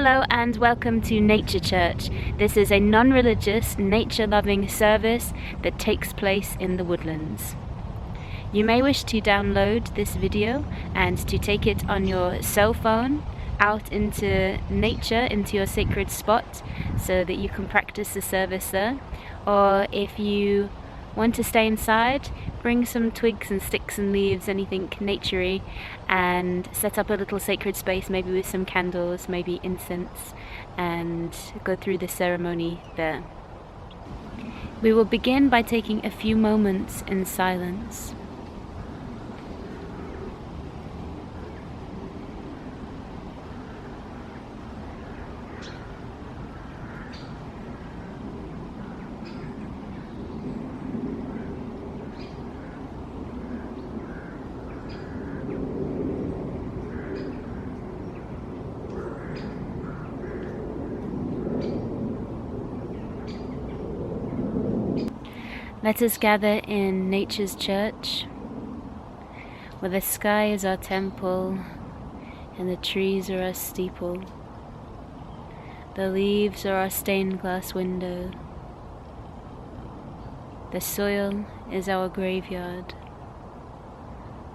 Hello and welcome to Nature Church. This is a non-religious, nature-loving service that takes place in the woodlands. You may wish to download this video and to take it on your cell phone out into nature, into your sacred spot, so that you can practice the service there. Or if you want to stay inside, bring some twigs and sticks and leaves, anything naturey, and set up a little sacred space, maybe with some candles, maybe incense, and go through the ceremony there. We will begin by taking a few moments in silence. Let us gather in nature's church, where the sky is our temple and the trees are our steeple. The leaves are our stained glass window. The soil is our graveyard.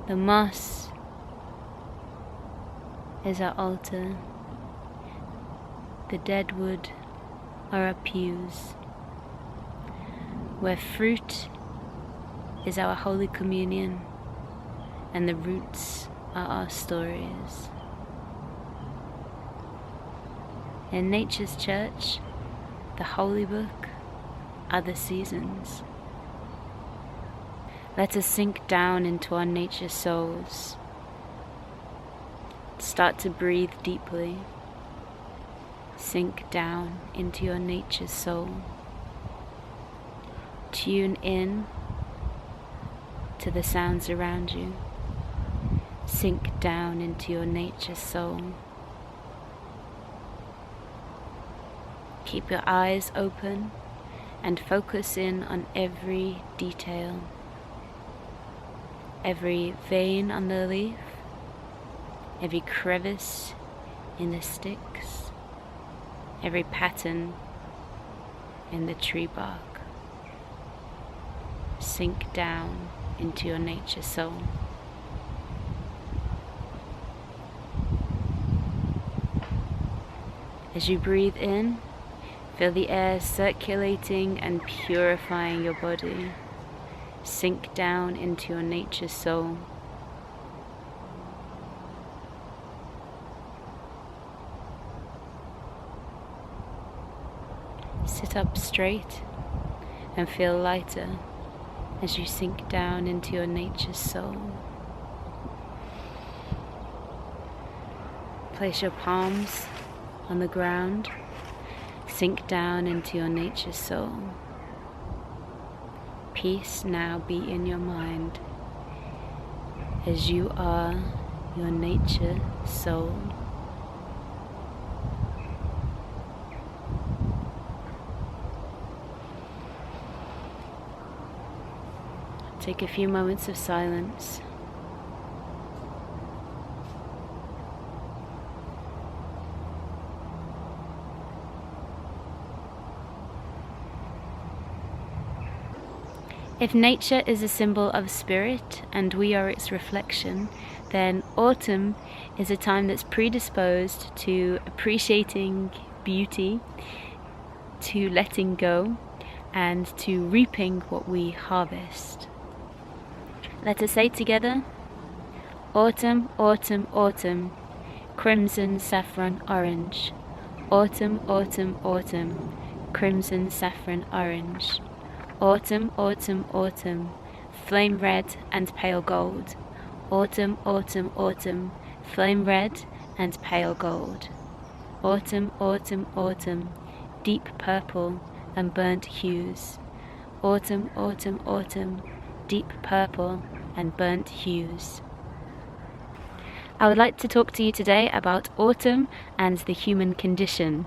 The moss is our altar. The dead wood are our pews. Where fruit is our Holy Communion, and the roots are our stories. In nature's church, the holy book are the seasons. Let us sink down into our nature souls. Start to breathe deeply. Sink down into your nature soul. Tune in to the sounds around you. Sink down into your nature soul. Keep your eyes open and focus in on every detail. Every vein on the leaf, every crevice in the sticks, every pattern in the tree bark. Sink down into your nature soul. As you breathe in, feel the air circulating and purifying your body. Sink down into your nature soul. Sit up straight and feel lighter as you sink down into your nature soul. Place your palms on the ground. Sink down into your nature soul. Peace now be in your mind as you are your nature soul. Take a few moments of silence. If nature is a symbol of spirit and we are its reflection, then autumn is a time that's predisposed to appreciating beauty, to letting go, and to reaping what we harvest. Let us say together, autumn, autumn, autumn, crimson, saffron, orange. Autumn, autumn, autumn, crimson, saffron, orange. Autumn, autumn, autumn, flame red and pale gold. Autumn, autumn, autumn, flame red and pale gold. Autumn, autumn, autumn, deep purple and burnt hues. Autumn, autumn, autumn, deep purple and burnt hues. I would like to talk to you today about autumn and the human condition.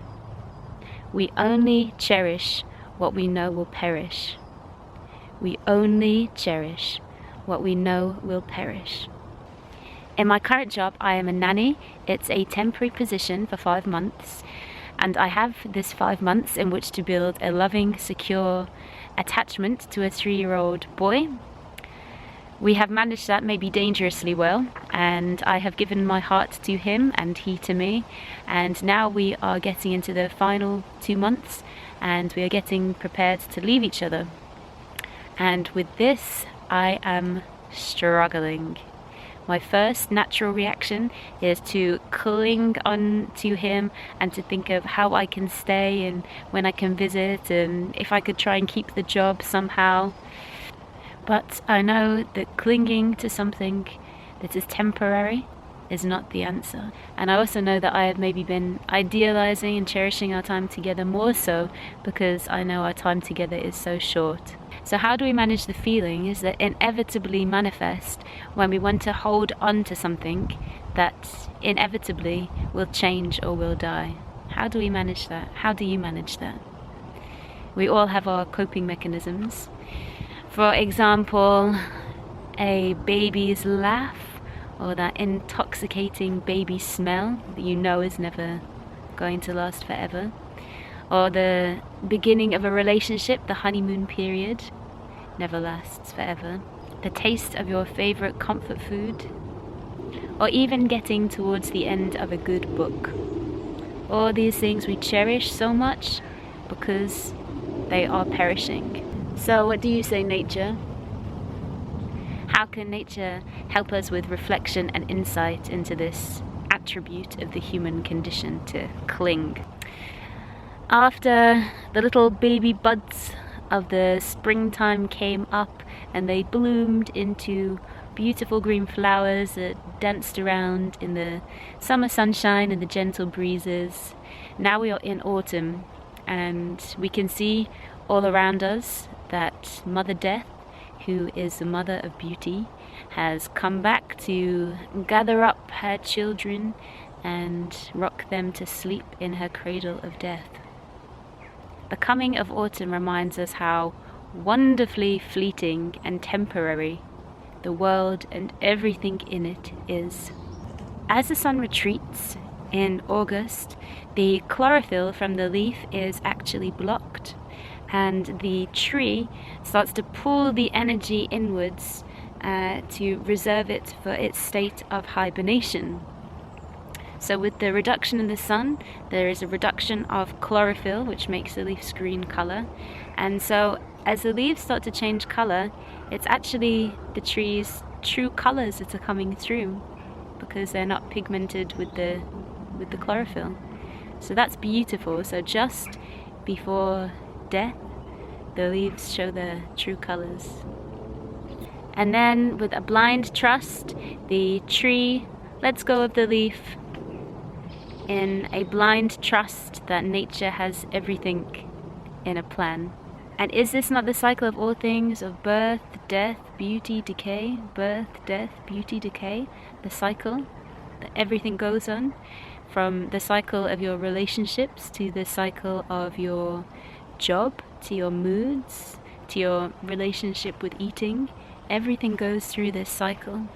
We only cherish what we know will perish. We only cherish what we know will perish. In my current job, I am a nanny. It's a temporary position for 5 months, and I have this 5 months in which to build a loving, secure attachment to a 3-year-old boy. We have managed that maybe dangerously well, and I have given my heart to him and he to me, and now we are getting into the final 2 months and we are getting prepared to leave each other. And with this, I am struggling. My first natural reaction is to cling on to him and to think of how I can stay and when I can visit and if I could try and keep the job somehow. But I know that clinging to something that is temporary is not the answer. And I also know that I have maybe been idealizing and cherishing our time together more so because I know our time together is so short. So how do we manage the feelings that inevitably manifest when we want to hold on to something that inevitably will change or will die? How do we manage that? How do you manage that? We all have our coping mechanisms. For example, a baby's laugh, or that intoxicating baby smell that you know is never going to last forever. Or the beginning of a relationship, the honeymoon period, never lasts forever. The taste of your favorite comfort food, or even getting towards the end of a good book. All these things we cherish so much because they are perishing. So what do you say, nature? How can nature help us with reflection and insight into this attribute of the human condition, to cling? After the little baby buds of the springtime came up and they bloomed into beautiful green flowers that danced around in the summer sunshine and the gentle breezes, now we are in autumn and we can see all around us that Mother Death, who is the mother of beauty, has come back to gather up her children and rock them to sleep in her cradle of death. The coming of autumn reminds us how wonderfully fleeting and temporary the world and everything in it is. As the sun retreats in August, the chlorophyll from the leaf is actually blocked, and the tree starts to pull the energy inwards to reserve it for its state of hibernation. So with the reduction in the sun, there is a reduction of chlorophyll, which makes the leaf's green color. And so as the leaves start to change color, it's actually the tree's true colors that are coming through because they're not pigmented with the chlorophyll. So that's beautiful. So just before death, the leaves show their true colors. And then with a blind trust, the tree lets go of the leaf in a blind trust that nature has everything in a plan. And is this not the cycle of all things, of birth, death, beauty, decay? Birth, death, beauty, decay. The cycle that everything goes on, from the cycle of your relationships to the cycle of your job, to your moods, to your relationship with eating. Everything goes through this cycle.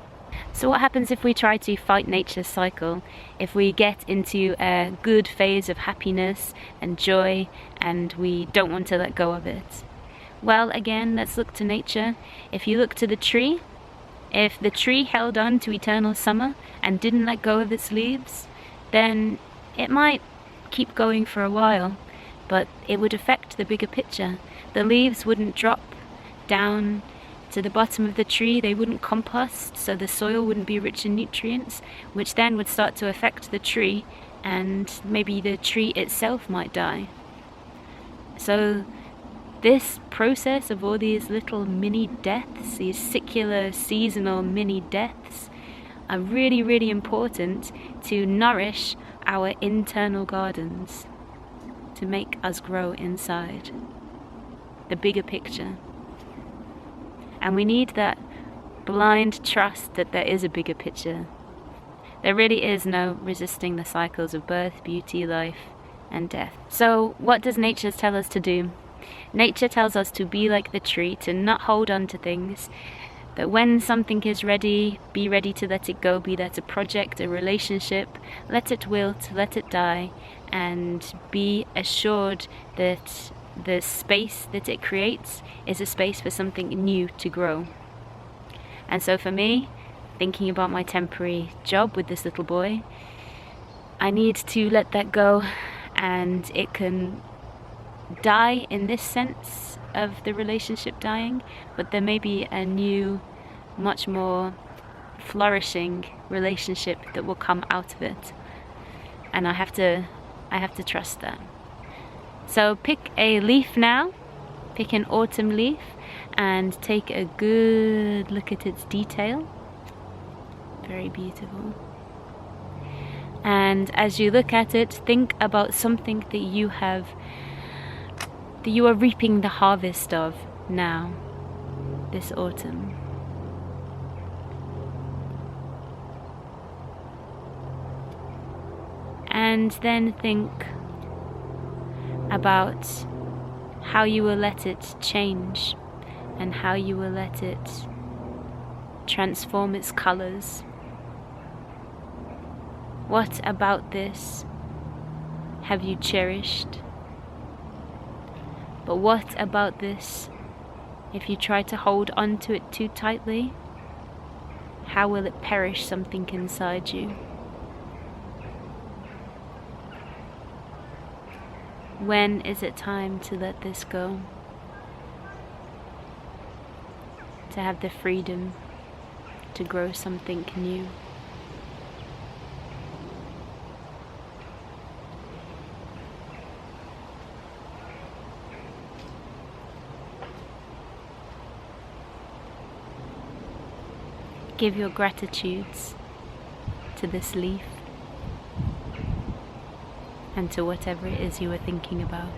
So what happens if we try to fight nature's cycle? If we get into a good phase of happiness and joy and we don't want to let go of it? Well, again, let's look to nature. If you look to the tree, if the tree held on to eternal summer and didn't let go of its leaves, then it might keep going for a while, but it would affect the bigger picture. The leaves wouldn't drop down to the bottom of the tree, they wouldn't compost, so the soil wouldn't be rich in nutrients, which then would start to affect the tree, and maybe the tree itself might die. So this process of all these little mini deaths, these secular, seasonal mini deaths, are really, really important to nourish our internal gardens, to make us grow inside the bigger picture. And we need that blind trust that there is a bigger picture. There really is no resisting the cycles of birth, beauty, life, and death. So what does nature tell us to do? Nature tells us to be like the tree, to not hold on to things, that when something is ready, be ready to let it go, be that a project, a relationship, let it wilt, let it die, and be assured that the space that it creates is a space for something new to grow. And so for me, thinking about my temporary job with this little boy, I need to let that go, and it can die in this sense of the relationship dying, but there may be a new, much more flourishing relationship that will come out of it, and I have to trust that. So pick a leaf now, pick an autumn leaf, and take a good look at its detail. Very beautiful. And as you look at it, think about something that you are reaping the harvest of now, this autumn. And then think about how you will let it change and how you will let it transform its colors. What about this have you cherished? But what about this, if you try to hold on to it too tightly, how will it perish something inside you? When is it time to let this go? To have the freedom to grow something new. Give your gratitudes to this leaf and to whatever it is you are thinking about.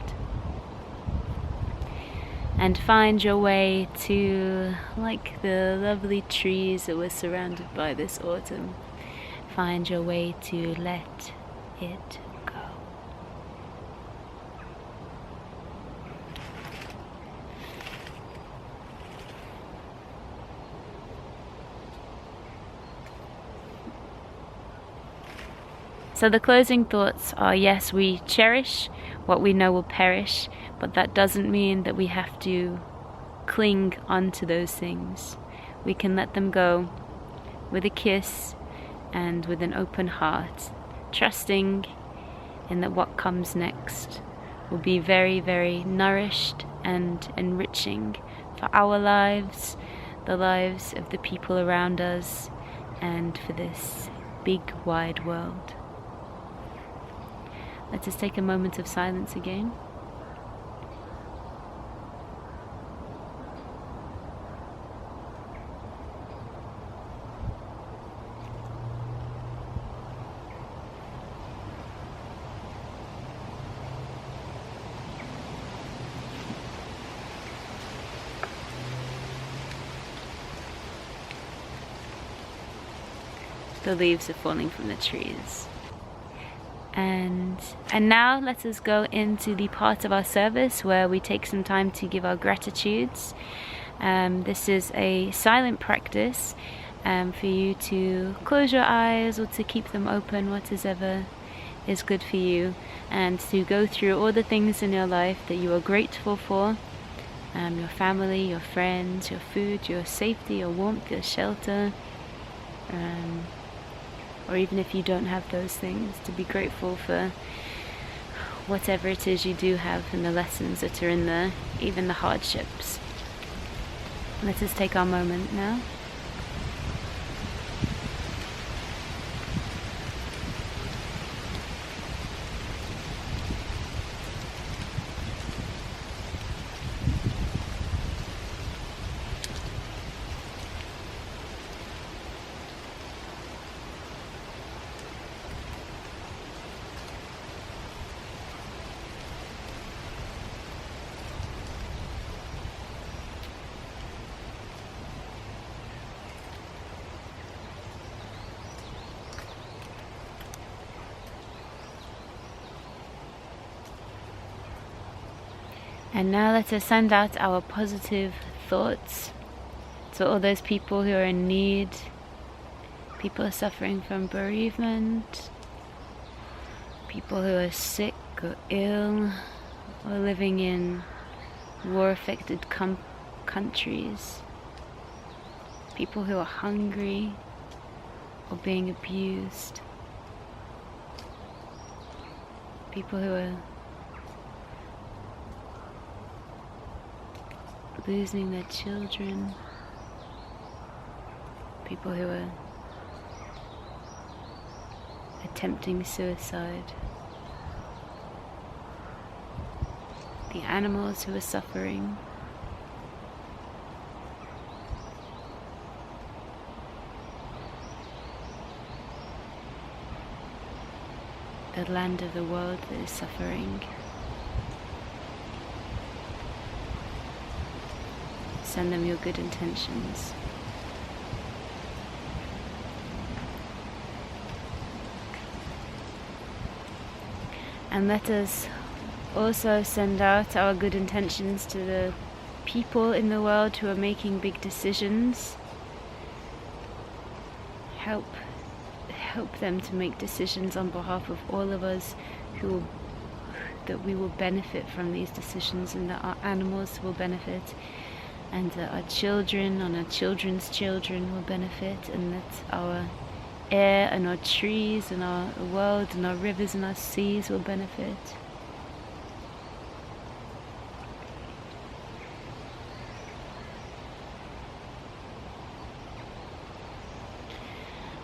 And find your way to, like the lovely trees that were surrounded by this autumn, find your way to let it go. So the closing thoughts are, yes, we cherish what we know will perish, but that doesn't mean that we have to cling onto those things. We can let them go with a kiss and with an open heart, trusting in that what comes next will be very, very nourished and enriching for our lives, the lives of the people around us, and for this big, wide world. Let us take a moment of silence again. The leaves are falling from the trees. And now let us go into the part of our service where we take some time to give our gratitudes. This is a silent practice for you to close your eyes or to keep them open, whatever is good for you, and to go through all the things in your life that you are grateful for. Your family, your friends, your food, your safety, your warmth, your shelter. Or even if you don't have those things, to be grateful for whatever it is you do have and the lessons that are in there, even the hardships. Let us take our moment now. And now let us send out our positive thoughts So all those people who are in need, people who are suffering from bereavement, people who are sick or ill, or living in war-affected countries, people who are hungry or being abused, people who are losing their children, people who are attempting suicide, the animals who are suffering, the land of the world that is suffering. Send them your good intentions. And let us also send out our good intentions to the people in the world who are making big decisions. Help them to make decisions on behalf of all of us, that we will benefit from these decisions, and that our animals will benefit, and that our children and our children's children will benefit, and that our air and our trees and our world and our rivers and our seas will benefit.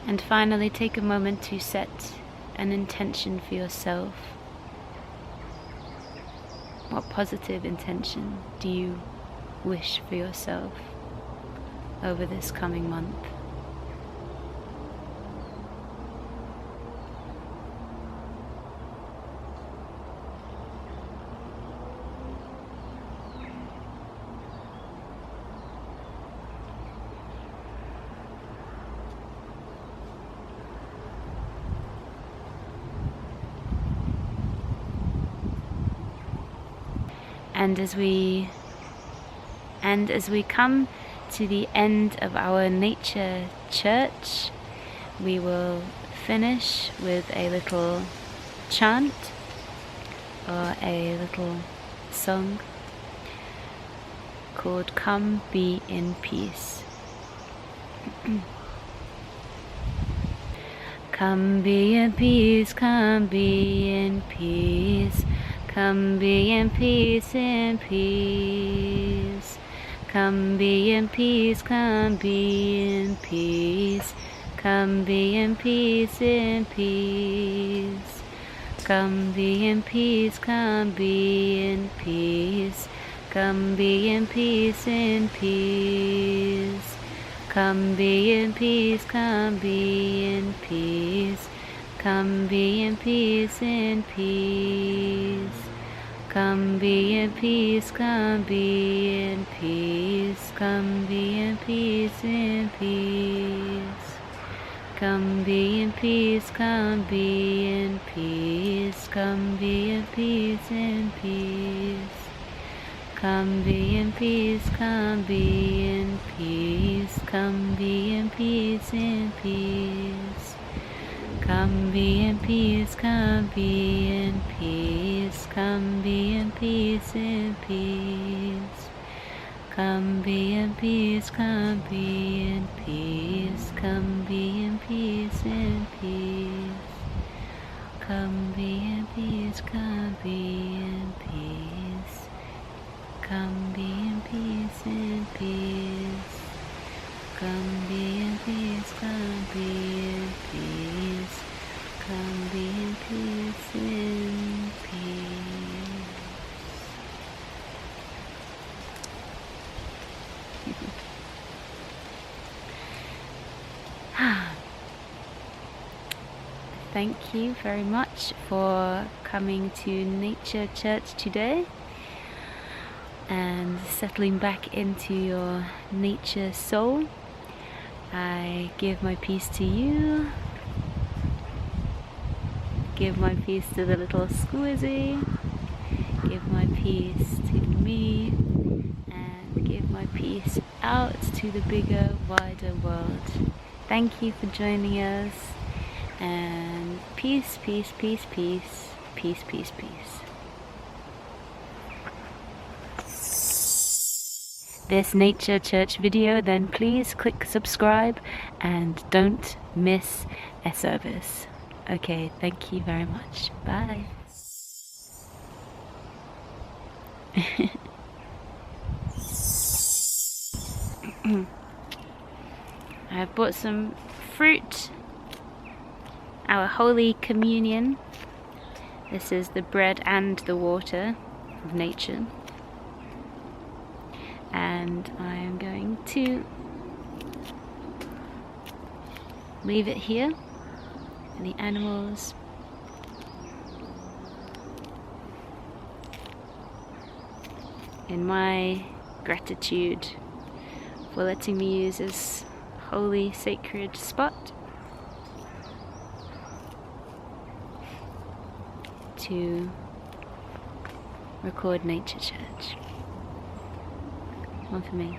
And finally, take a moment to set an intention for yourself. What positive intention do you wish for yourself over this coming month? And as we come to the end of our nature church, we will finish with a little chant or a little song called Come Be in Peace. Come be in peace, come be in peace. Come be in peace, in peace. Come be in peace, come be in peace. Come be in peace, in peace. Come be in peace, come be in peace. Come be in peace, in peace. Come be in peace, come be in peace. Come be in peace, in peace. Come be in peace, come be in peace. Come be in peace, in peace. Come be in peace, come be in peace. Come be in peace, in peace. Come be in peace, come be in peace. Come be in peace, in peace. Come be in peace, come be in peace. Come be in peace, in peace. Come be in peace, come be in peace. Come be in peace, in peace. Come be in peace, come be in peace. Come be in peace, in peace. Come be in peace, come be in peace. Come be in peace, in peace. Thank you very much for coming to Nature Church today and settling back into your nature soul. I give my peace to you. Give my peace to the little squizzy. Give my peace to me. And give my peace out to the bigger, wider world. Thank you for joining us, and peace, peace, peace, peace, peace, peace, peace. This Nature Church video, then please click subscribe and don't miss a service. Okay, thank you very much. Bye. I've bought some fruit, our Holy Communion. This is the bread and the water of nature. And I am going to leave it here for the animals. In my gratitude for letting me use this holy, sacred spot to record Nature Church. One for me.